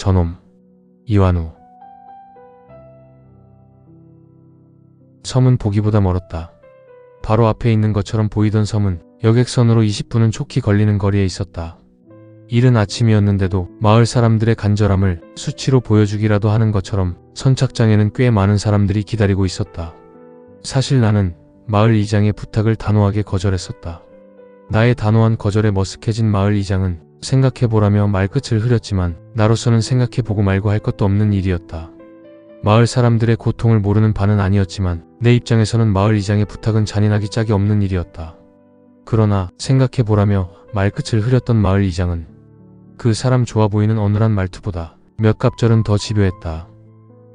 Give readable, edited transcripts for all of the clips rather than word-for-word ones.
저놈 이완우. 섬은 보기보다 멀었다. 바로 앞에 있는 것처럼 보이던 섬은 여객선으로 20분은 촉히 걸리는 거리에 있었다. 이른 아침이었는데도 마을 사람들의 간절함을 수치로 보여주기라도 하는 것처럼 선착장에는 꽤 많은 사람들이 기다리고 있었다. 사실 나는 마을 이장의 부탁을 단호하게 거절했었다. 나의 단호한 거절에 머쓱해진 마을 이장은 생각해보라며 말끝을 흐렸지만 나로서는 생각해보고 말고 할 것도 없는 일이었다. 마을 사람들의 고통을 모르는 바는 아니었지만 내 입장에서는 마을 이장의 부탁은 잔인하기 짝이 없는 일이었다. 그러나 생각해보라며 말끝을 흐렸던 마을 이장은 그 사람 좋아 보이는 어눌한 말투보다 몇 갑절은 더 집요했다.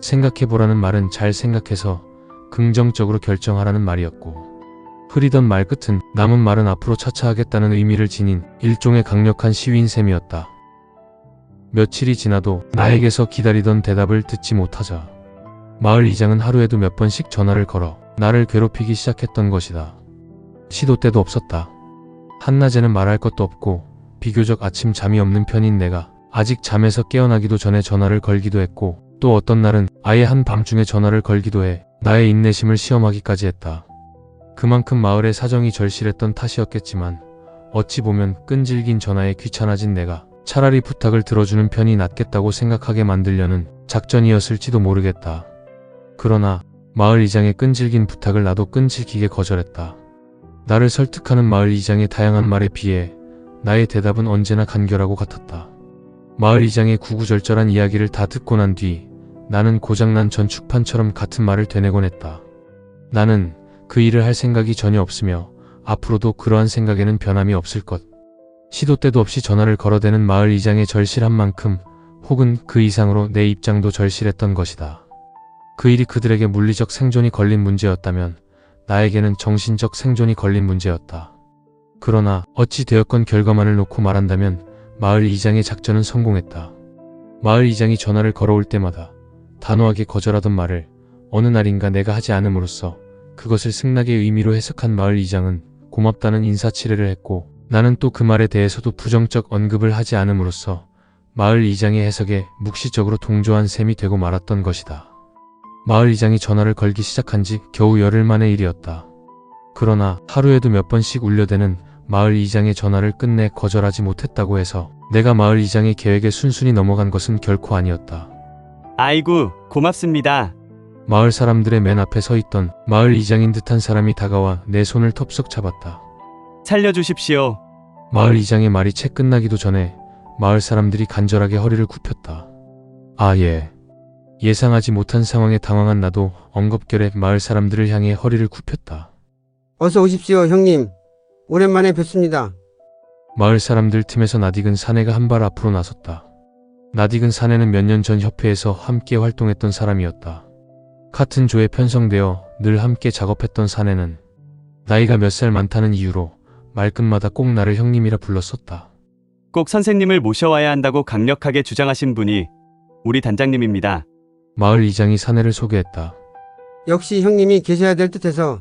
생각해보라는 말은 잘 생각해서 긍정적으로 결정하라는 말이었고, 흐리던 말끝은 남은 말은 앞으로 차차 하겠다는 의미를 지닌 일종의 강력한 시위인 셈이었다. 며칠이 지나도 나에게서 기다리던 대답을 듣지 못하자 마을 이장은 하루에도 몇 번씩 전화를 걸어 나를 괴롭히기 시작했던 것이다. 시도 때도 없었다. 한낮에는 말할 것도 없고 비교적 아침 잠이 없는 편인 내가 아직 잠에서 깨어나기도 전에 전화를 걸기도 했고, 또 어떤 날은 아예 한밤중에 전화를 걸기도 해 나의 인내심을 시험하기까지 했다. 그만큼 마을의 사정이 절실했던 탓이었겠지만 어찌 보면 끈질긴 전화에 귀찮아진 내가 차라리 부탁을 들어주는 편이 낫겠다고 생각하게 만들려는 작전이었을지도 모르겠다. 그러나 마을 이장의 끈질긴 부탁을 나도 끈질기게 거절했다. 나를 설득하는 마을 이장의 다양한 말에 비해 나의 대답은 언제나 간결하고 같았다. 마을 이장의 구구절절한 이야기를 다 듣고 난 뒤 나는 고장난 전축판처럼 같은 말을 되뇌곤 했다. 나는 그 일을 할 생각이 전혀 없으며 앞으로도 그러한 생각에는 변함이 없을 것. 시도 때도 없이 전화를 걸어대는 마을 이장의 절실한 만큼 혹은 그 이상으로 내 입장도 절실했던 것이다. 그 일이 그들에게 물리적 생존이 걸린 문제였다면 나에게는 정신적 생존이 걸린 문제였다. 그러나 어찌 되었건 결과만을 놓고 말한다면 마을 이장의 작전은 성공했다. 마을 이장이 전화를 걸어올 때마다 단호하게 거절하던 말을 어느 날인가 내가 하지 않음으로써 그것을 승낙의 의미로 해석한 마을 이장은 고맙다는 인사치레를 했고, 나는 또 그 말에 대해서도 부정적 언급을 하지 않음으로써 마을 이장의 해석에 묵시적으로 동조한 셈이 되고 말았던 것이다. 마을 이장이 전화를 걸기 시작한 지 겨우 열흘 만의 일이었다. 그러나 하루에도 몇 번씩 울려대는 마을 이장의 전화를 끝내 거절하지 못했다고 해서 내가 마을 이장의 계획에 순순히 넘어간 것은 결코 아니었다. 아이고, 고맙습니다. 마을 사람들의 맨 앞에 서 있던 마을 이장인 듯한 사람이 다가와 내 손을 톱썩 잡았다. 살려주십시오. 마을 이장의 말이 채 끝나기도 전에 마을 사람들이 간절하게 허리를 굽혔다. 아, 예. 예상하지 못한 상황에 당황한 나도 엉겁결에 마을 사람들을 향해 허리를 굽혔다. 어서 오십시오, 형님. 오랜만에 뵙습니다. 마을 사람들 틈에서 나딕은 사내가 한 발 앞으로 나섰다. 나딕은 사내는 몇 년 전 협회에서 함께 활동했던 사람이었다. 같은 조에 편성되어 늘 함께 작업했던 사내는 나이가 몇 살 많다는 이유로 말끝마다 꼭 나를 형님이라 불렀었다. 꼭 선생님을 모셔와야 한다고 강력하게 주장하신 분이 우리 단장님입니다. 마을 이장이 사내를 소개했다. 역시 형님이 계셔야 될 듯해서.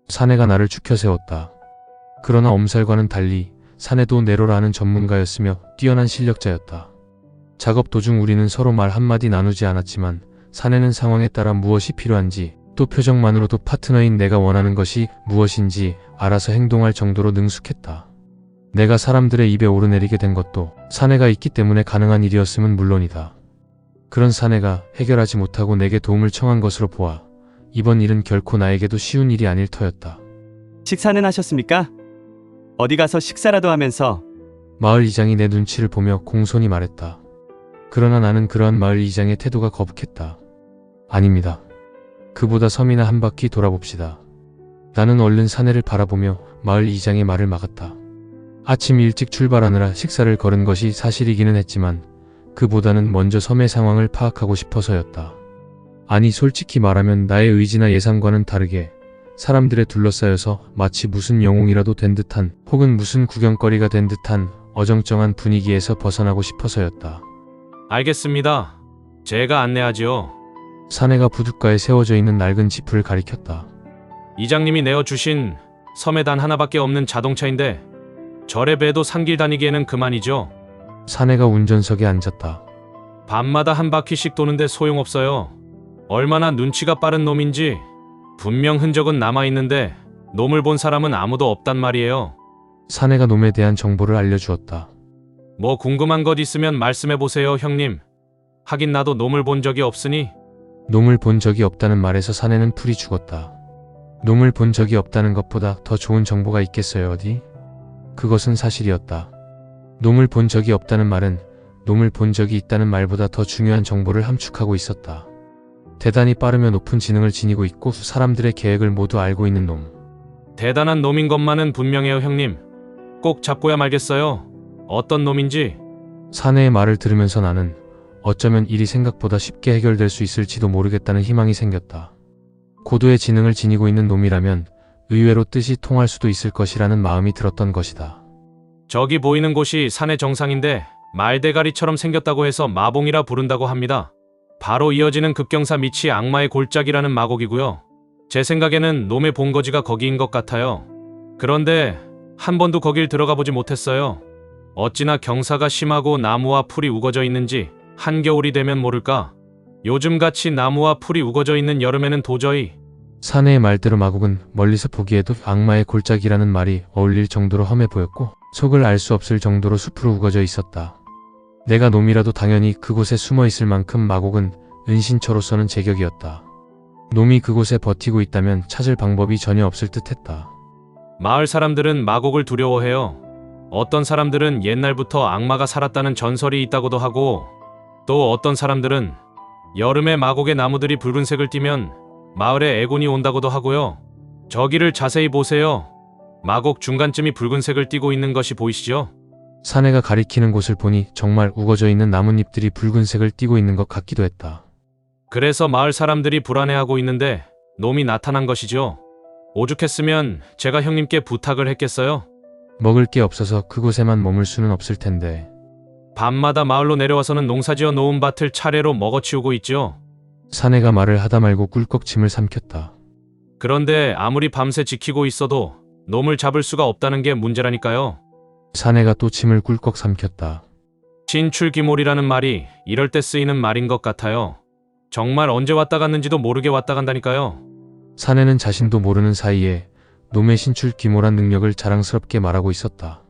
사내가 나를 축혀 세웠다. 그러나 엄살과는 달리 사내도 내로라 하는 전문가였으며 뛰어난 실력자였다. 작업 도중 우리는 서로 말 한마디 나누지 않았지만 사내는 상황에 따라 무엇이 필요한지, 또 표정만으로도 파트너인 내가 원하는 것이 무엇인지 알아서 행동할 정도로 능숙했다. 내가 사람들의 입에 오르내리게 된 것도 사내가 있기 때문에 가능한 일이었음은 물론이다. 그런 사내가 해결하지 못하고 내게 도움을 청한 것으로 보아 이번 일은 결코 나에게도 쉬운 일이 아닐 터였다. 식사는 하셨습니까? 어디 가서 식사라도 하면서. 마을 이장이 내 눈치를 보며 공손히 말했다. 그러나 나는 그러한 마을 이장의 태도가 거북했다. 아닙니다. 그보다 섬이나 한 바퀴 돌아봅시다. 나는 얼른 사내를 바라보며 마을 이장의 말을 막았다. 아침 일찍 출발하느라 식사를 거른 것이 사실이기는 했지만 그보다는 먼저 섬의 상황을 파악하고 싶어서였다. 아니, 솔직히 말하면 나의 의지나 예상과는 다르게 사람들에 둘러싸여서 마치 무슨 영웅이라도 된 듯한, 혹은 무슨 구경거리가 된 듯한 어정쩡한 분위기에서 벗어나고 싶어서였다. 알겠습니다. 제가 안내하지요. 사내가 부둣가에 세워져 있는 낡은 지프를 가리켰다. 이장님이 내어주신 섬에 단 하나밖에 없는 자동차인데 절에 배도 산길 다니기에는 그만이죠. 사내가 운전석에 앉았다. 밤마다 한 바퀴씩 도는데 소용없어요. 얼마나 눈치가 빠른 놈인지. 분명 흔적은 남아있는데 놈을 본 사람은 아무도 없단 말이에요. 사내가 놈에 대한 정보를 알려주었다. 뭐 궁금한 것 있으면 말씀해보세요, 형님. 하긴 나도 놈을 본 적이 없으니. 놈을 본 적이 없다는 말에서 사내는 풀이 죽었다. 놈을 본 적이 없다는 것보다 더 좋은 정보가 있겠어요, 어디? 그것은 사실이었다. 놈을 본 적이 없다는 말은 놈을 본 적이 있다는 말보다 더 중요한 정보를 함축하고 있었다. 대단히 빠르며 높은 지능을 지니고 있고 사람들의 계획을 모두 알고 있는 놈. 대단한 놈인 것만은 분명해요, 형님. 꼭 잡고야 말겠어요. 어떤 놈인지. 사내의 말을 들으면서 나는 어쩌면 일이 생각보다 쉽게 해결될 수 있을지도 모르겠다는 희망이 생겼다. 고도의 지능을 지니고 있는 놈이라면 의외로 뜻이 통할 수도 있을 것이라는 마음이 들었던 것이다. 저기 보이는 곳이 산의 정상인데 말대가리처럼 생겼다고 해서 마봉이라 부른다고 합니다. 바로 이어지는 급경사 밑이 악마의 골짜기라는 마곡이고요. 제 생각에는 놈의 본거지가 거기인 것 같아요. 그런데 한 번도 거길 들어가 보지 못했어요. 어찌나 경사가 심하고 나무와 풀이 우거져 있는지 한겨울이 되면 모를까. 요즘같이 나무와 풀이 우거져 있는 여름에는 도저히. 사내의 말대로 마곡은 멀리서 보기에도 악마의 골짜기라는 말이 어울릴 정도로 험해 보였고 속을 알 수 없을 정도로 숲으로 우거져 있었다. 내가 놈이라도 당연히 그곳에 숨어 있을 만큼 마곡은 은신처로서는 제격이었다. 놈이 그곳에 버티고 있다면 찾을 방법이 전혀 없을 듯했다. 마을 사람들은 마곡을 두려워해요. 어떤 사람들은 옛날부터 악마가 살았다는 전설이 있다고도 하고, 또 어떤 사람들은 여름에 마곡의 나무들이 붉은색을 띠면 마을에 애군이 온다고도 하고요. 저기를 자세히 보세요. 마곡 중간쯤이 붉은색을 띠고 있는 것이 보이시죠? 사내가 가리키는 곳을 보니 정말 우거져 있는 나뭇잎들이 붉은색을 띠고 있는 것 같기도 했다. 그래서 마을 사람들이 불안해하고 있는데 놈이 나타난 것이죠. 오죽했으면 제가 형님께 부탁을 했겠어요? 먹을 게 없어서 그곳에만 머물 수는 없을 텐데. 밤마다 마을로 내려와서는 농사지어 놓은 밭을 차례로 먹어치우고 있죠. 사내가 말을 하다 말고 꿀꺽 침을 삼켰다. 그런데 아무리 밤새 지키고 있어도 놈을 잡을 수가 없다는 게 문제라니까요. 사내가 또 침을 꿀꺽 삼켰다. 신출귀몰이라는 말이 이럴 때 쓰이는 말인 것 같아요. 정말 언제 왔다 갔는지도 모르게 왔다 간다니까요. 사내는 자신도 모르는 사이에 놈의 신출귀몰한 능력을 자랑스럽게 말하고 있었다.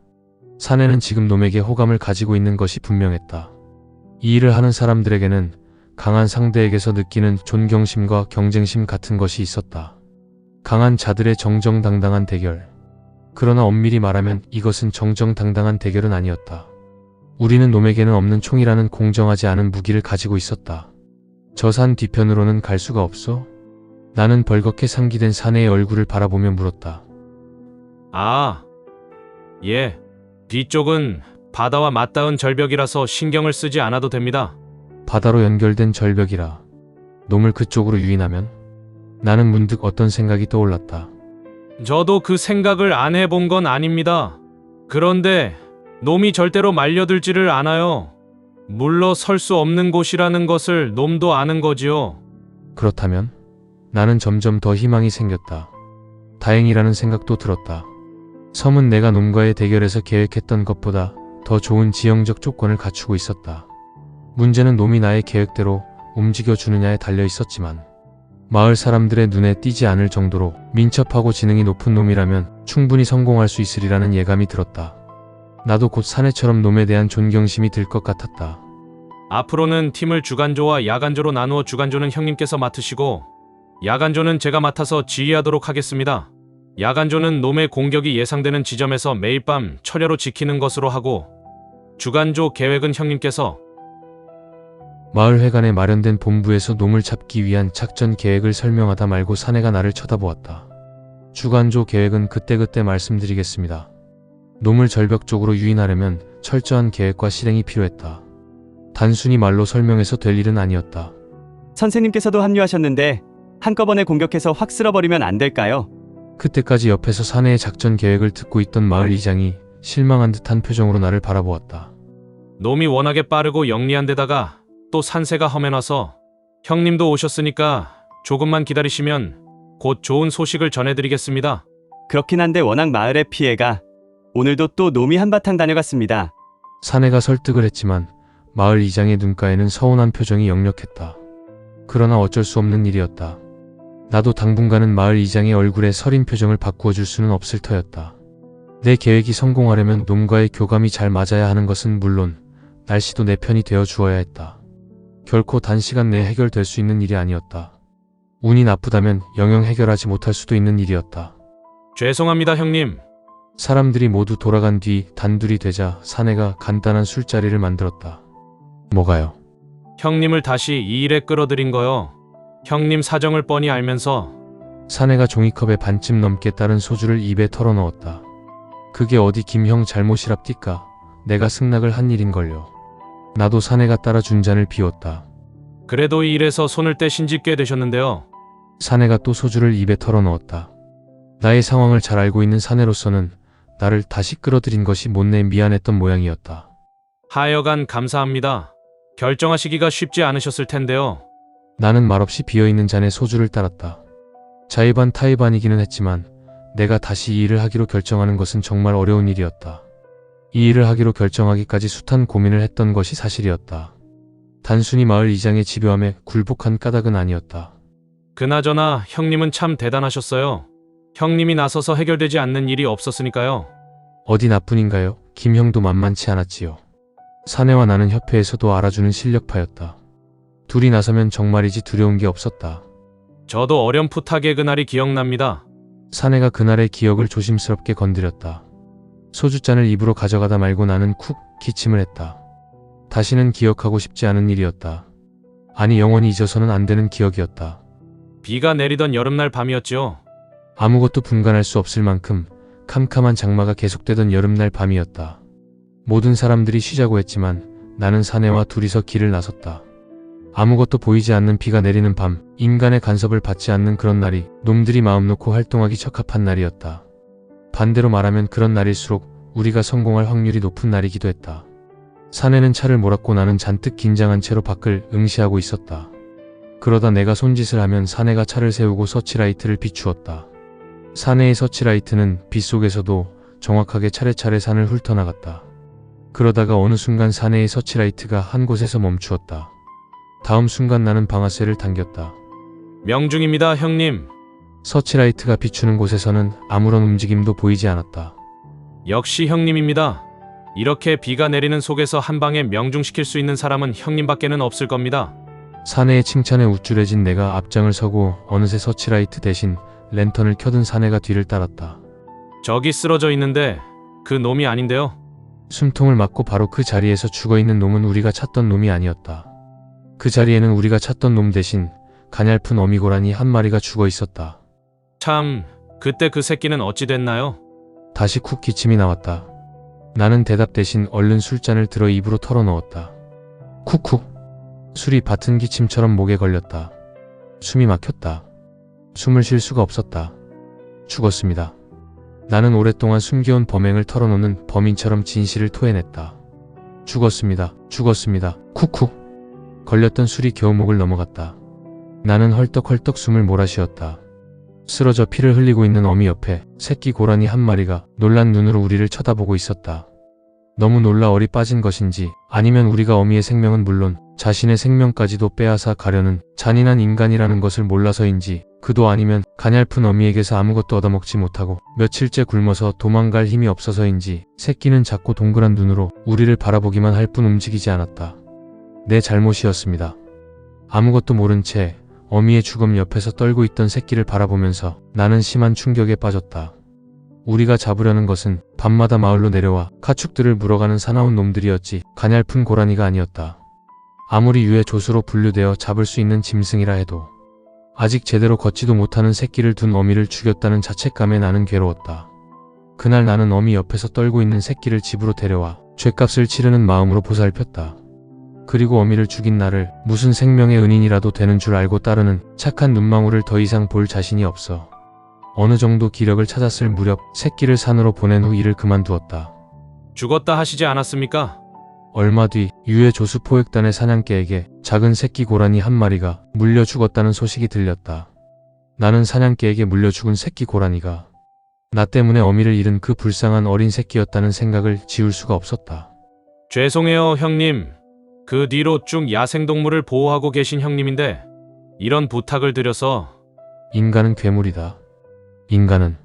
사내는 지금 놈에게 호감을 가지고 있는 것이 분명했다. 이 일을 하는 사람들에게는 강한 상대에게서 느끼는 존경심과 경쟁심 같은 것이 있었다. 강한 자들의 정정당당한 대결. 그러나 엄밀히 말하면 이것은 정정당당한 대결은 아니었다. 우리는 놈에게는 없는 총이라는 공정하지 않은 무기를 가지고 있었다. 저 산 뒤편으로는 갈 수가 없어? 나는 벌겋게 상기된 사내의 얼굴을 바라보며 물었다. 아, 예. 뒤쪽은 바다와 맞닿은 절벽이라서 신경을 쓰지 않아도 됩니다. 바다로 연결된 절벽이라 놈을 그쪽으로 유인하면? 나는 문득 어떤 생각이 떠올랐다. 저도 그 생각을 안 해본 건 아닙니다. 그런데 놈이 절대로 말려들지를 않아요. 물러설 수 없는 곳이라는 것을 놈도 아는 거지요. 그렇다면? 나는 점점 더 희망이 생겼다. 다행이라는 생각도 들었다. 섬은 내가 놈과의 대결에서 계획했던 것보다 더 좋은 지형적 조건을 갖추고 있었다. 문제는 놈이 나의 계획대로 움직여주느냐에 달려 있었지만 마을 사람들의 눈에 띄지 않을 정도로 민첩하고 지능이 높은 놈이라면 충분히 성공할 수 있으리라는 예감이 들었다. 나도 곧 사내처럼 놈에 대한 존경심이 들 것 같았다. 앞으로는 팀을 주간조와 야간조로 나누어 주간조는 형님께서 맡으시고 야간조는 제가 맡아서 지휘하도록 하겠습니다. 야간조는 놈의 공격이 예상되는 지점에서 매일 밤 철야로 지키는 것으로 하고 주간조 계획은 형님께서. 마을회관에 마련된 본부에서 놈을 잡기 위한 작전 계획을 설명하다 말고 사내가 나를 쳐다보았다. 주간조 계획은 그때그때 말씀드리겠습니다. 놈을 절벽 쪽으로 유인하려면 철저한 계획과 실행이 필요했다. 단순히 말로 설명해서 될 일은 아니었다. 선생님께서도 합류하셨는데 한꺼번에 공격해서 확 쓸어버리면 안 될까요? 그때까지 옆에서 사내의 작전 계획을 듣고 있던 마을 이장이 실망한 듯한 표정으로 나를 바라보았다. 놈이 워낙에 빠르고 영리한 데다가 또 산세가 험해놔서 형님도 오셨으니까 조금만 기다리시면 곧 좋은 소식을 전해드리겠습니다. 그렇긴 한데 워낙 마을의 피해가 오늘도 또 놈이 한바탕 다녀갔습니다. 사내가 설득을 했지만 마을 이장의 눈가에는 서운한 표정이 역력했다. 그러나 어쩔 수 없는 일이었다. 나도 당분간은 마을 이장의 얼굴에 서린 표정을 바꾸어 줄 수는 없을 터였다. 내 계획이 성공하려면 놈과의 교감이 잘 맞아야 하는 것은 물론 날씨도 내 편이 되어 주어야 했다. 결코 단시간 내에 해결될 수 있는 일이 아니었다. 운이 나쁘다면 영영 해결하지 못할 수도 있는 일이었다. 죄송합니다, 형님. 사람들이 모두 돌아간 뒤 단둘이 되자 사내가 간단한 술자리를 만들었다. 뭐가요? 형님을 다시 이 일에 끌어들인 거요. 형님 사정을 뻔히 알면서. 사내가 종이컵에 반쯤 넘게 따른 소주를 입에 털어넣었다. 그게 어디 김형 잘못이랍디까? 내가 승낙을 한 일인걸요. 나도 사내가 따라준 잔을 비웠다. 그래도 이 일에서 손을 떼신 지 꽤 되셨는데요. 사내가 또 소주를 입에 털어넣었다. 나의 상황을 잘 알고 있는 사내로서는 나를 다시 끌어들인 것이 못내 미안했던 모양이었다. 하여간 감사합니다. 결정하시기가 쉽지 않으셨을 텐데요. 나는 말없이 비어있는 잔에 소주를 따랐다. 자의반 타의반이기는 했지만 내가 다시 이 일을 하기로 결정하는 것은 정말 어려운 일이었다. 이 일을 하기로 결정하기까지 숱한 고민을 했던 것이 사실이었다. 단순히 마을 이장의 집요함에 굴복한 까닭은 아니었다. 그나저나 형님은 참 대단하셨어요. 형님이 나서서 해결되지 않는 일이 없었으니까요. 어디 나뿐인가요? 김형도 만만치 않았지요. 사내와 나는 협회에서도 알아주는 실력파였다. 둘이 나서면 정말이지 두려운 게 없었다. 저도 어렴풋하게 그날이 기억납니다. 사내가 그날의 기억을 조심스럽게 건드렸다. 소주잔을 입으로 가져가다 말고 나는 쿡 기침을 했다. 다시는 기억하고 싶지 않은 일이었다. 아니 영원히 잊어서는 안 되는 기억이었다. 비가 내리던 여름날 밤이었지요. 아무것도 분간할 수 없을 만큼 캄캄한 장마가 계속되던 여름날 밤이었다. 모든 사람들이 쉬자고 했지만 나는 사내와 둘이서 길을 나섰다. 아무것도 보이지 않는 비가 내리는 밤, 인간의 간섭을 받지 않는 그런 날이 놈들이 마음 놓고 활동하기 적합한 날이었다. 반대로 말하면 그런 날일수록 우리가 성공할 확률이 높은 날이기도 했다. 사내는 차를 몰았고 나는 잔뜩 긴장한 채로 밖을 응시하고 있었다. 그러다 내가 손짓을 하면 사내가 차를 세우고 서치라이트를 비추었다. 사내의 서치라이트는 빛 속에서도 정확하게 차례차례 산을 훑어나갔다. 그러다가 어느 순간 사내의 서치라이트가 한 곳에서 멈추었다. 다음 순간 나는 방아쇠를 당겼다. 명중입니다, 형님. 서치라이트가 비추는 곳에서는 아무런 움직임도 보이지 않았다. 역시 형님입니다. 이렇게 비가 내리는 속에서 한 방에 명중시킬 수 있는 사람은 형님밖에는 없을 겁니다. 사내의 칭찬에 우쭐해진 내가 앞장을 서고 어느새 서치라이트 대신 랜턴을 켜든 사내가 뒤를 따랐다. 저기 쓰러져 있는데 그 놈이 아닌데요. 숨통을 막고 바로 그 자리에서 죽어있는 놈은 우리가 찾던 놈이 아니었다. 그 자리에는 우리가 찾던 놈 대신 가냘픈 어미고라니 한 마리가 죽어 있었다. 참, 그때 그 새끼는 어찌 됐나요? 다시 쿡 기침이 나왔다. 나는 대답 대신 얼른 술잔을 들어 입으로 털어넣었다. 쿡쿡. 술이 받은 기침처럼 목에 걸렸다. 숨이 막혔다. 숨을 쉴 수가 없었다. 죽었습니다. 나는 오랫동안 숨겨온 범행을 털어놓는 범인처럼 진실을 토해냈다. 죽었습니다. 죽었습니다. 쿡쿡. 걸렸던 술이 겨우 목을 넘어갔다. 나는 헐떡헐떡 숨을 몰아쉬었다. 쓰러져 피를 흘리고 있는 어미 옆에 새끼 고라니 한 마리가 놀란 눈으로 우리를 쳐다보고 있었다. 너무 놀라 얼이 빠진 것인지 아니면 우리가 어미의 생명은 물론 자신의 생명까지도 빼앗아 가려는 잔인한 인간이라는 것을 몰라서인지 그도 아니면 가냘픈 어미에게서 아무것도 얻어먹지 못하고 며칠째 굶어서 도망갈 힘이 없어서인지 새끼는 작고 동그란 눈으로 우리를 바라보기만 할 뿐 움직이지 않았다. 내 잘못이었습니다. 아무것도 모른 채 어미의 죽음 옆에서 떨고 있던 새끼를 바라보면서 나는 심한 충격에 빠졌다. 우리가 잡으려는 것은 밤마다 마을로 내려와 가축들을 물어가는 사나운 놈들이었지 가냘픈 고라니가 아니었다. 아무리 유해 조수로 분류되어 잡을 수 있는 짐승이라 해도 아직 제대로 걷지도 못하는 새끼를 둔 어미를 죽였다는 자책감에 나는 괴로웠다. 그날 나는 어미 옆에서 떨고 있는 새끼를 집으로 데려와 죗값을 치르는 마음으로 보살폈다. 그리고 어미를 죽인 나를 무슨 생명의 은인이라도 되는 줄 알고 따르는 착한 눈망울을 더 이상 볼 자신이 없어 어느 정도 기력을 찾았을 무렵 새끼를 산으로 보낸 후 일을 그만두었다. 죽었다 하시지 않았습니까? 얼마 뒤 유해 조수 포획단의 사냥개에게 작은 새끼 고라니 한 마리가 물려 죽었다는 소식이 들렸다. 나는 사냥개에게 물려 죽은 새끼 고라니가 나 때문에 어미를 잃은 그 불쌍한 어린 새끼였다는 생각을 지울 수가 없었다. 죄송해요, 형님. 그 뒤로 쭉 야생동물을 보호하고 계신 형님인데 이런 부탁을 드려서 인간은 괴물이다. 인간은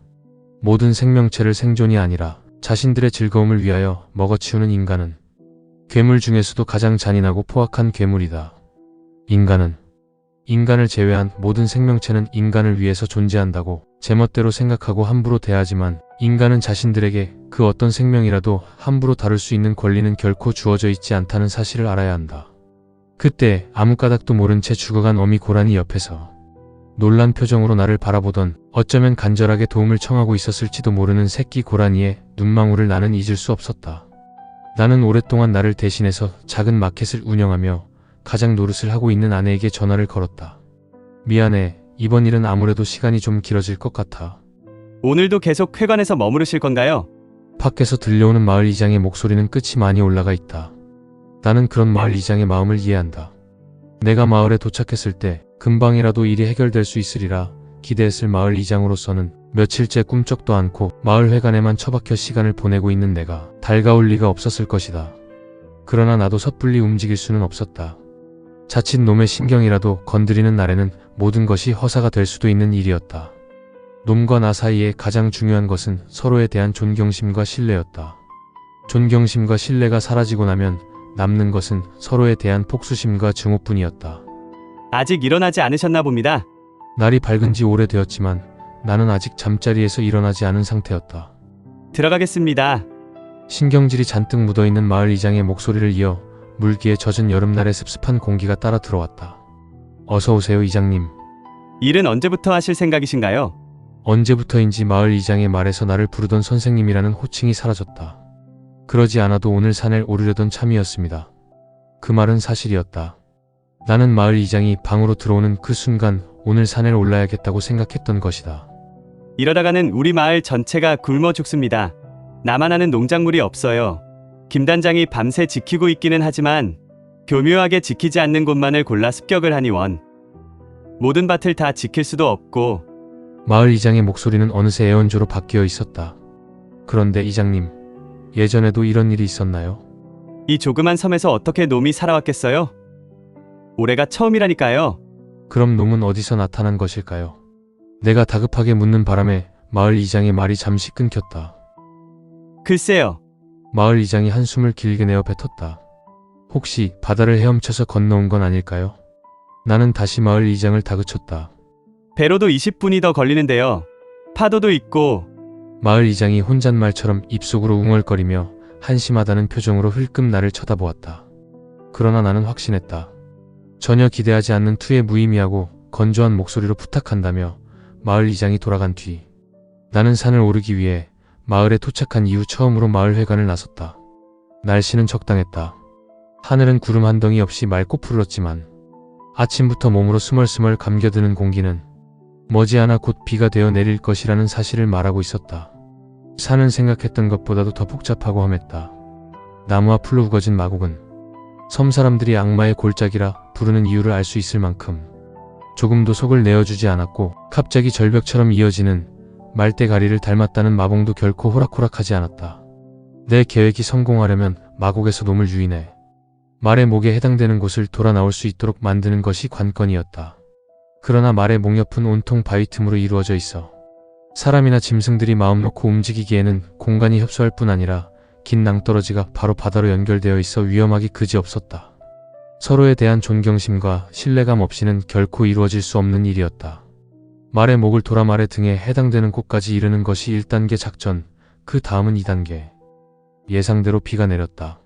모든 생명체를 생존이 아니라 자신들의 즐거움을 위하여 먹어치우는 인간은 괴물 중에서도 가장 잔인하고 포악한 괴물이다. 인간을 제외한 모든 생명체는 인간을 위해서 존재한다고 제멋대로 생각하고 함부로 대하지만 인간은 자신들에게 그 어떤 생명이라도 함부로 다룰 수 있는 권리는 결코 주어져 있지 않다는 사실을 알아야 한다. 그때 아무 까닭도 모른 채 죽어간 어미 고라니 옆에서 놀란 표정으로 나를 바라보던 어쩌면 간절하게 도움을 청하고 있었을지도 모르는 새끼 고라니의 눈망울을 나는 잊을 수 없었다. 나는 오랫동안 나를 대신해서 작은 마켓을 운영하며 가장 노릇을 하고 있는 아내에게 전화를 걸었다. 미안해. 이번 일은 아무래도 시간이 좀 길어질 것 같아. 오늘도 계속 회관에서 머무르실 건가요? 밖에서 들려오는 마을 이장의 목소리는 끝이 많이 올라가 있다. 나는 그런 마을 이장의 마음을 이해한다. 내가 마을에 도착했을 때 금방이라도 일이 해결될 수 있으리라 기대했을 마을 이장으로서는 며칠째 꿈쩍도 않고 마을 회관에만 처박혀 시간을 보내고 있는 내가 달가울 리가 없었을 것이다. 그러나 나도 섣불리 움직일 수는 없었다. 자칫 놈의 신경이라도 건드리는 날에는 모든 것이 허사가 될 수도 있는 일이었다. 놈과 나 사이에 가장 중요한 것은 서로에 대한 존경심과 신뢰였다. 존경심과 신뢰가 사라지고 나면 남는 것은 서로에 대한 폭수심과 증오뿐이었다. 아직 일어나지 않으셨나 봅니다. 날이 밝은 지 오래되었지만 나는 아직 잠자리에서 일어나지 않은 상태였다. 들어가겠습니다. 신경질이 잔뜩 묻어있는 마을 이장의 목소리를 이어 물기에 젖은 여름날의 습습한 공기가 따라 들어왔다. 어서 오세요, 이장님. 일은 언제부터 하실 생각이신가요? 언제부터인지 마을 이장의 말에서 나를 부르던 선생님이라는 호칭이 사라졌다. 그러지 않아도 오늘 산을 오르려던 참이었습니다. 그 말은 사실이었다. 나는 마을 이장이 방으로 들어오는 그 순간 오늘 산에 올라야겠다고 생각했던 것이다. 이러다가는 우리 마을 전체가 굶어 죽습니다. 나만 아는 농작물이 없어요. 김 단장이 밤새 지키고 있기는 하지만 교묘하게 지키지 않는 곳만을 골라 습격을 하니 원. 모든 밭을 다 지킬 수도 없고. 마을 이장의 목소리는 어느새 애원조로 바뀌어 있었다. 그런데 이장님, 예전에도 이런 일이 있었나요? 이 조그만 섬에서 어떻게 놈이 살아왔겠어요? 올해가 처음이라니까요. 그럼 놈은 어디서 나타난 것일까요? 내가 다급하게 묻는 바람에 마을 이장의 말이 잠시 끊겼다. 글쎄요. 마을 이장이 한숨을 길게 내어 뱉었다. 혹시 바다를 헤엄쳐서 건너온 건 아닐까요? 나는 다시 마을 이장을 다그쳤다. 배로도 20분이 더 걸리는데요. 파도도 있고. 마을 이장이 혼잣말처럼 입속으로 웅얼거리며 한심하다는 표정으로 흘끔 나를 쳐다보았다. 그러나 나는 확신했다. 전혀 기대하지 않는 투의 무의미하고 건조한 목소리로 부탁한다며 마을 이장이 돌아간 뒤 나는 산을 오르기 위해 마을에 도착한 이후 처음으로 마을 회관을 나섰다. 날씨는 적당했다. 하늘은 구름 한 덩이 없이 맑고 푸르렀지만 아침부터 몸으로 스멀스멀 감겨드는 공기는 머지않아 곧 비가 되어 내릴 것이라는 사실을 말하고 있었다. 산은 생각했던 것보다도 더 복잡하고 험했다. 나무와 풀로 우거진 마곡은 섬 사람들이 악마의 골짜기라 부르는 이유를 알 수 있을 만큼 조금도 속을 내어주지 않았고 갑자기 절벽처럼 이어지는 말대가리를 닮았다는 마봉도 결코 호락호락하지 않았다. 내 계획이 성공하려면 마곡에서 놈을 유인해 말의 목에 해당되는 곳을 돌아 나올 수 있도록 만드는 것이 관건이었다. 그러나 말의 목 옆은 온통 바위 틈으로 이루어져 있어 사람이나 짐승들이 마음 놓고 움직이기에는 공간이 협소할 뿐 아니라 긴 낭떠러지가 바로 바다로 연결되어 있어 위험하기 그지없었다. 서로에 대한 존경심과 신뢰감 없이는 결코 이루어질 수 없는 일이었다. 말의 목을 돌아 말의 등에 해당되는 곳까지 이르는 것이 1단계 작전, 그 다음은 2단계. 예상대로 비가 내렸다.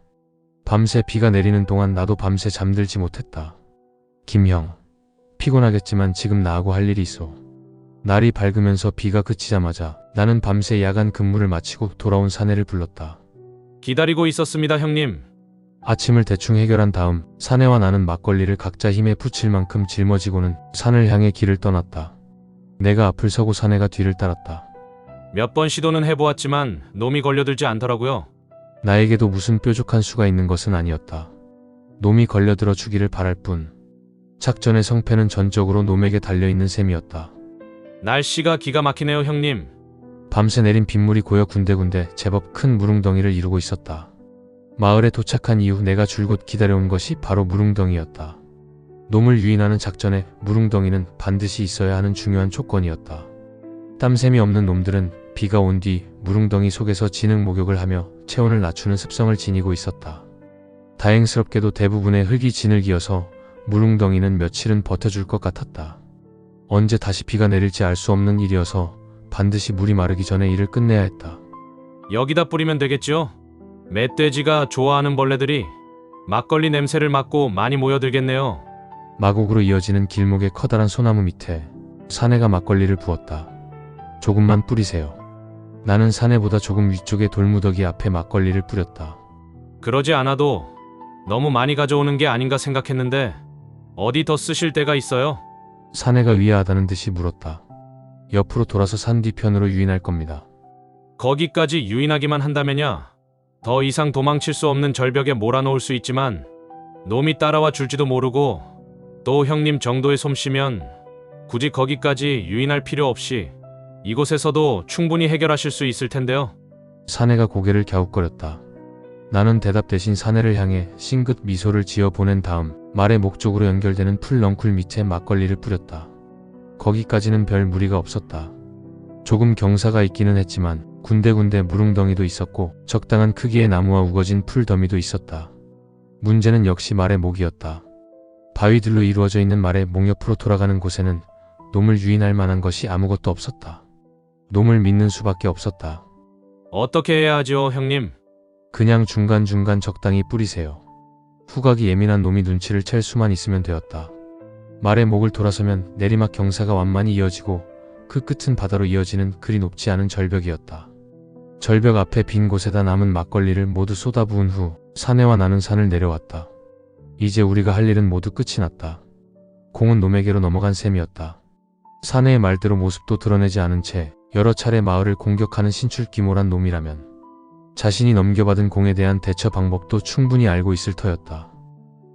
밤새 비가 내리는 동안 나도 밤새 잠들지 못했다. 김형, 피곤하겠지만 지금 나하고 할 일이 있어. 날이 밝으면서 비가 그치자마자 나는 밤새 야간 근무를 마치고 돌아온 사내를 불렀다. 기다리고 있었습니다, 형님. 아침을 대충 해결한 다음 사내와 나는 막걸리를 각자 힘에 붙일 만큼 짊어지고는 산을 향해 길을 떠났다. 내가 앞을 서고 사내가 뒤를 따랐다. 몇 번 시도는 해보았지만 놈이 걸려들지 않더라고요. 나에게도 무슨 뾰족한 수가 있는 것은 아니었다. 놈이 걸려들어 주기를 바랄 뿐. 작전의 성패는 전적으로 놈에게 달려있는 셈이었다. 날씨가 기가 막히네요, 형님. 밤새 내린 빗물이 고여 군데군데 제법 큰 물웅덩이를 이루고 있었다. 마을에 도착한 이후 내가 줄곧 기다려온 것이 바로 무릉덩이였다. 놈을 유인하는 작전에 무릉덩이는 반드시 있어야 하는 중요한 조건이었다. 땀샘이 없는 놈들은 비가 온 뒤 무릉덩이 속에서 진흙 목욕을 하며 체온을 낮추는 습성을 지니고 있었다. 다행스럽게도 대부분의 흙이 진흙이어서 무릉덩이는 며칠은 버텨줄 것 같았다. 언제 다시 비가 내릴지 알 수 없는 일이어서 반드시 물이 마르기 전에 일을 끝내야 했다. 여기다 뿌리면 되겠죠? 멧돼지가 좋아하는 벌레들이 막걸리 냄새를 맡고 많이 모여들겠네요. 마곡으로 이어지는 길목의 커다란 소나무 밑에 사내가 막걸리를 부었다. 조금만 뿌리세요. 나는 사내보다 조금 위쪽의 돌무더기 앞에 막걸리를 뿌렸다. 그러지 않아도 너무 많이 가져오는 게 아닌가 생각했는데 어디 더 쓰실 데가 있어요? 사내가 위하다는 듯이 물었다. 옆으로 돌아서 산 뒤편으로 유인할 겁니다. 거기까지 유인하기만 한다면야 더 이상 도망칠 수 없는 절벽에 몰아놓을 수 있지만 놈이 따라와 줄지도 모르고 또 형님 정도의 솜씨면 굳이 거기까지 유인할 필요 없이 이곳에서도 충분히 해결하실 수 있을 텐데요. 사내가 고개를 갸웃거렸다. 나는 대답 대신 사내를 향해 싱긋 미소를 지어 보낸 다음 말의 목쪽으로 연결되는 풀 넝쿨 밑에 막걸리를 뿌렸다. 거기까지는 별 무리가 없었다. 조금 경사가 있기는 했지만 군데군데 무릉덩이도 있었고 적당한 크기의 나무와 우거진 풀 더미도 있었다. 문제는 역시 말의 목이었다. 바위들로 이루어져 있는 말의 목 옆으로 돌아가는 곳에는 놈을 유인할 만한 것이 아무것도 없었다. 놈을 믿는 수밖에 없었다. 어떻게 해야 하죠, 형님? 그냥 중간중간 적당히 뿌리세요. 후각이 예민한 놈이 눈치를 챌 수만 있으면 되었다. 말의 목을 돌아서면 내리막 경사가 완만히 이어지고 그 끝은 바다로 이어지는 그리 높지 않은 절벽이었다. 절벽 앞에 빈 곳에다 남은 막걸리를 모두 쏟아부은 후 사내와 나는 산을 내려왔다. 이제 우리가 할 일은 모두 끝이 났다. 공은 놈에게로 넘어간 셈이었다. 사내의 말대로 모습도 드러내지 않은 채 여러 차례 마을을 공격하는 신출귀몰한 놈이라면 자신이 넘겨받은 공에 대한 대처 방법도 충분히 알고 있을 터였다.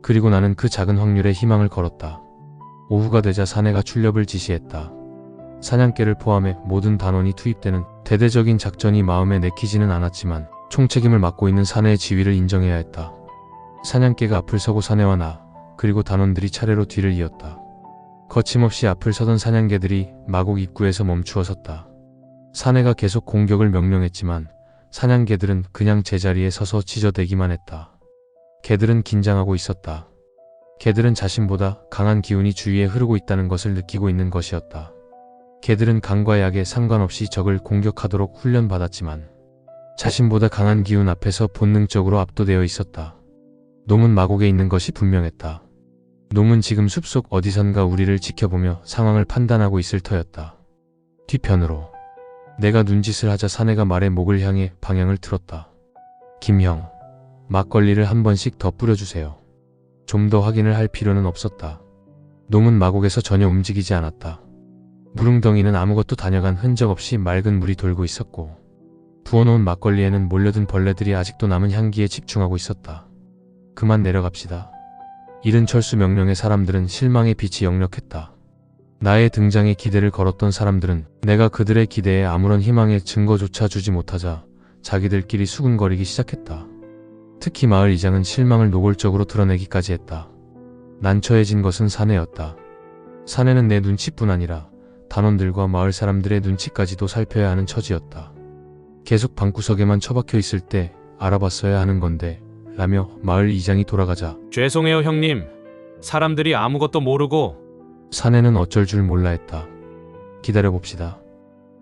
그리고 나는 그 작은 확률에 희망을 걸었다. 오후가 되자 사내가 출렵을 지시했다. 사냥개를 포함해 모든 단원이 투입되는 대대적인 작전이 마음에 내키지는 않았지만 총책임을 맡고 있는 사내의 지위를 인정해야 했다. 사냥개가 앞을 서고 사내와 나 그리고 단원들이 차례로 뒤를 이었다. 거침없이 앞을 서던 사냥개들이 마곡 입구에서 멈추어 섰다. 사내가 계속 공격을 명령했지만 사냥개들은 그냥 제자리에 서서 지저대기만 했다. 개들은 긴장하고 있었다. 개들은 자신보다 강한 기운이 주위에 흐르고 있다는 것을 느끼고 있는 것이었다. 개들은 강과 약에 상관없이 적을 공격하도록 훈련받았지만 자신보다 강한 기운 앞에서 본능적으로 압도되어 있었다. 놈은 마곡에 있는 것이 분명했다. 놈은 지금 숲속 어디선가 우리를 지켜보며 상황을 판단하고 있을 터였다. 뒤편으로 내가 눈짓을 하자 사내가 말의 목을 향해 방향을 틀었다. 김형, 막걸리를 한 번씩 더 뿌려주세요. 좀 더 확인을 할 필요는 없었다. 놈은 마곡에서 전혀 움직이지 않았다. 무릉덩이는 아무것도 다녀간 흔적 없이 맑은 물이 돌고 있었고 부어놓은 막걸리에는 몰려든 벌레들이 아직도 남은 향기에 집중하고 있었다. 그만 내려갑시다. 이른 철수 명령에 사람들은 실망의 빛이 역력했다. 나의 등장에 기대를 걸었던 사람들은 내가 그들의 기대에 아무런 희망의 증거조차 주지 못하자 자기들끼리 수군거리기 시작했다. 특히 마을 이장은 실망을 노골적으로 드러내기까지 했다. 난처해진 것은 사내였다. 사내는 내 눈치뿐 아니라 단원들과 마을 사람들의 눈치까지도 살펴야 하는 처지였다. 계속 방구석에만 처박혀 있을 때 알아봤어야 하는 건데 라며 마을 이장이 돌아가자 죄송해요, 형님. 사람들이 아무것도 모르고. 사내는 어쩔 줄 몰라 했다. 기다려봅시다.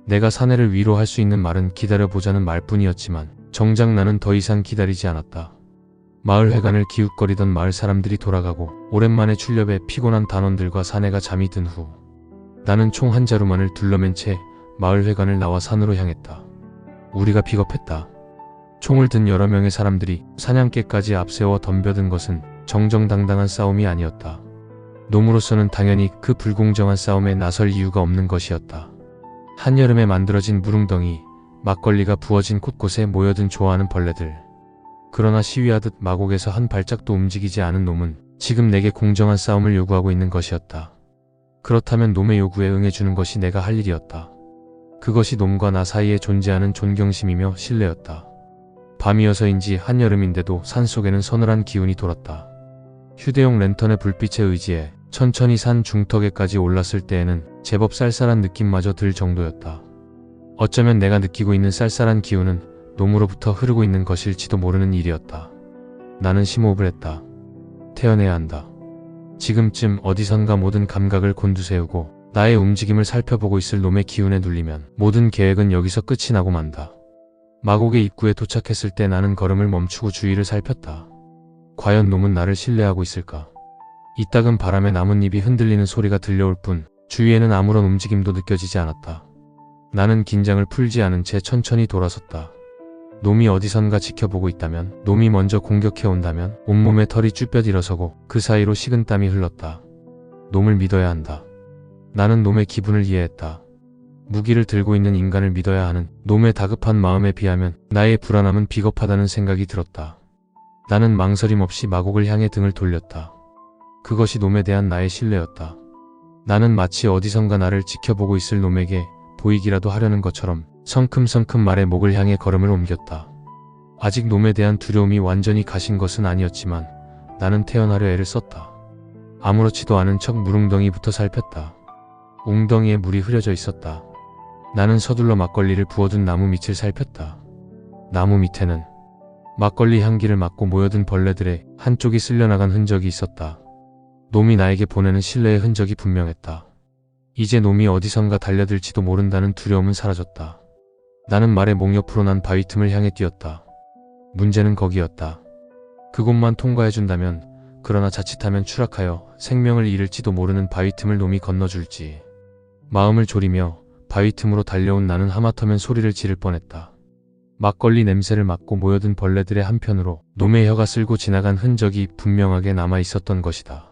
내가 사내를 위로할 수 있는 말은 기다려보자는 말뿐이었지만 정작 나는 더 이상 기다리지 않았다. 마을 회관을 기웃거리던 마을 사람들이 돌아가고 오랜만에 출렵에 피곤한 단원들과 사내가 잠이 든 후 나는 총 한 자루만을 둘러맨 채 마을 회관을 나와 산으로 향했다. 우리가 비겁했다. 총을 든 여러 명의 사람들이 사냥개까지 앞세워 덤벼든 것은 정정당당한 싸움이 아니었다. 놈으로서는 당연히 그 불공정한 싸움에 나설 이유가 없는 것이었다. 한여름에 만들어진 무릉덩이, 막걸리가 부어진 곳곳에 모여든 좋아하는 벌레들. 그러나 시위하듯 마곡에서 한 발짝도 움직이지 않은 놈은 지금 내게 공정한 싸움을 요구하고 있는 것이었다. 그렇다면 놈의 요구에 응해주는 것이 내가 할 일이었다. 그것이 놈과 나 사이에 존재하는 존경심이며 신뢰였다. 밤이어서인지 한여름인데도 산속에는 서늘한 기운이 돌았다. 휴대용 랜턴의 불빛에 의지해 천천히 산 중턱에까지 올랐을 때에는 제법 쌀쌀한 느낌마저 들 정도였다. 어쩌면 내가 느끼고 있는 쌀쌀한 기운은 놈으로부터 흐르고 있는 것일지도 모르는 일이었다. 나는 심호흡을 했다. 태어내야 한다. 지금쯤 어디선가 모든 감각을 곤두세우고 나의 움직임을 살펴보고 있을 놈의 기운에 눌리면 모든 계획은 여기서 끝이 나고 만다. 마곡의 입구에 도착했을 때 나는 걸음을 멈추고 주위를 살폈다. 과연 놈은 나를 신뢰하고 있을까? 이따금 바람에 나뭇잎이 흔들리는 소리가 들려올 뿐 주위에는 아무런 움직임도 느껴지지 않았다. 나는 긴장을 풀지 않은 채 천천히 돌아섰다. 놈이 어디선가 지켜보고 있다면, 놈이 먼저 공격해 온다면 온몸에 털이 쭈뼛 일어서고 그 사이로 식은땀이 흘렀다. 놈을 믿어야 한다. 나는 놈의 기분을 이해했다. 무기를 들고 있는 인간을 믿어야 하는 놈의 다급한 마음에 비하면 나의 불안함은 비겁하다는 생각이 들었다. 나는 망설임 없이 마곡을 향해 등을 돌렸다. 그것이 놈에 대한 나의 신뢰였다. 나는 마치 어디선가 나를 지켜보고 있을 놈에게 보이기라도 하려는 것처럼 성큼성큼 말의 목을 향해 걸음을 옮겼다. 아직 놈에 대한 두려움이 완전히 가신 것은 아니었지만 나는 태어나려 애를 썼다. 아무렇지도 않은 척 물웅덩이부터 살폈다. 웅덩이에 물이 흐려져 있었다. 나는 서둘러 막걸리를 부어둔 나무 밑을 살폈다. 나무 밑에는 막걸리 향기를 맡고 모여든 벌레들의 한쪽이 쓸려나간 흔적이 있었다. 놈이 나에게 보내는 신뢰의 흔적이 분명했다. 이제 놈이 어디선가 달려들지도 모른다는 두려움은 사라졌다. 나는 말의 목 옆으로 난 바위 틈을 향해 뛰었다. 문제는 거기였다. 그곳만 통과해준다면, 그러나 자칫하면 추락하여 생명을 잃을지도 모르는 바위 틈을 놈이 건너줄지. 마음을 졸이며 바위 틈으로 달려온 나는 하마터면 소리를 지를 뻔했다. 막걸리 냄새를 맡고 모여든 벌레들의 한편으로 놈의 혀가 쓸고 지나간 흔적이 분명하게 남아 있었던 것이다.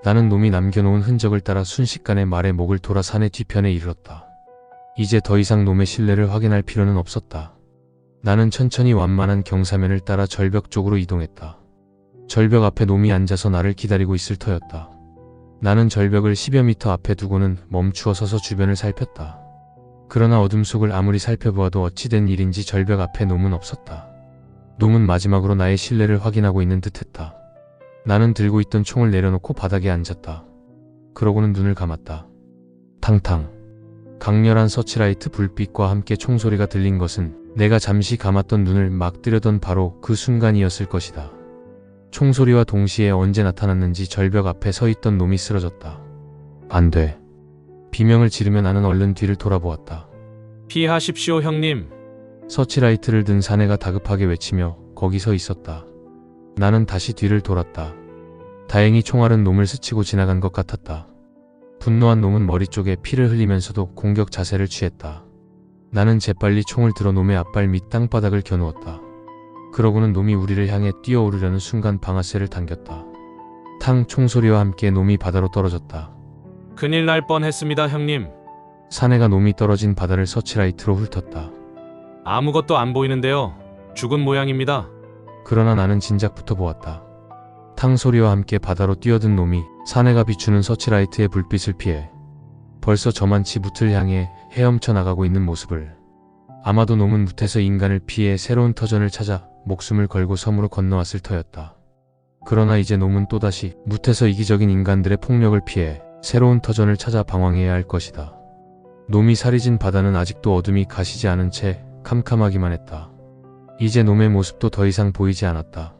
나는 놈이 남겨놓은 흔적을 따라 순식간에 말의 목을 돌아 산의 뒤편에 이르렀다. 이제 더 이상 놈의 신뢰를 확인할 필요는 없었다. 나는 천천히 완만한 경사면을 따라 절벽 쪽으로 이동했다. 절벽 앞에 놈이 앉아서 나를 기다리고 있을 터였다. 나는 절벽을 10여 미터 앞에 두고는 멈추어 서서 주변을 살폈다. 그러나 어둠 속을 아무리 살펴보아도 어찌된 일인지 절벽 앞에 놈은 없었다. 놈은 마지막으로 나의 신뢰를 확인하고 있는 듯했다. 나는 들고 있던 총을 내려놓고 바닥에 앉았다. 그러고는 눈을 감았다. 탕탕. 강렬한 서치라이트 불빛과 함께 총소리가 들린 것은 내가 잠시 감았던 눈을 막 뜨려던 바로 그 순간이었을 것이다. 총소리와 동시에 언제 나타났는지 절벽 앞에 서 있던 놈이 쓰러졌다. 안 돼. 비명을 지르며 나는 얼른 뒤를 돌아보았다. 피하십시오, 형님. 서치라이트를 든 사내가 다급하게 외치며 거기 서 있었다. 나는 다시 뒤를 돌았다. 다행히 총알은 놈을 스치고 지나간 것 같았다. 분노한 놈은 머리 쪽에 피를 흘리면서도 공격 자세를 취했다. 나는 재빨리 총을 들어 놈의 앞발 밑 땅바닥을 겨누었다. 그러고는 놈이 우리를 향해 뛰어오르려는 순간 방아쇠를 당겼다. 탕 총소리와 함께 놈이 바다로 떨어졌다. 큰일 날 뻔했습니다, 형님. 사내가 놈이 떨어진 바다를 서치라이트로 훑었다. 아무것도 안 보이는데요. 죽은 모양입니다. 그러나 나는 진작부터 보았다. 탕 소리와 함께 바다로 뛰어든 놈이 사내가 비추는 서치라이트의 불빛을 피해 벌써 저만치 뭇을 향해 헤엄쳐 나가고 있는 모습을. 아마도 놈은 뭇에서 인간을 피해 새로운 터전을 찾아 목숨을 걸고 섬으로 건너왔을 터였다. 그러나 이제 놈은 또다시 뭇에서 이기적인 인간들의 폭력을 피해 새로운 터전을 찾아 방황해야 할 것이다. 놈이 사리진 바다는 아직도 어둠이 가시지 않은 채 캄캄하기만 했다. 이제 놈의 모습도 더 이상 보이지 않았다.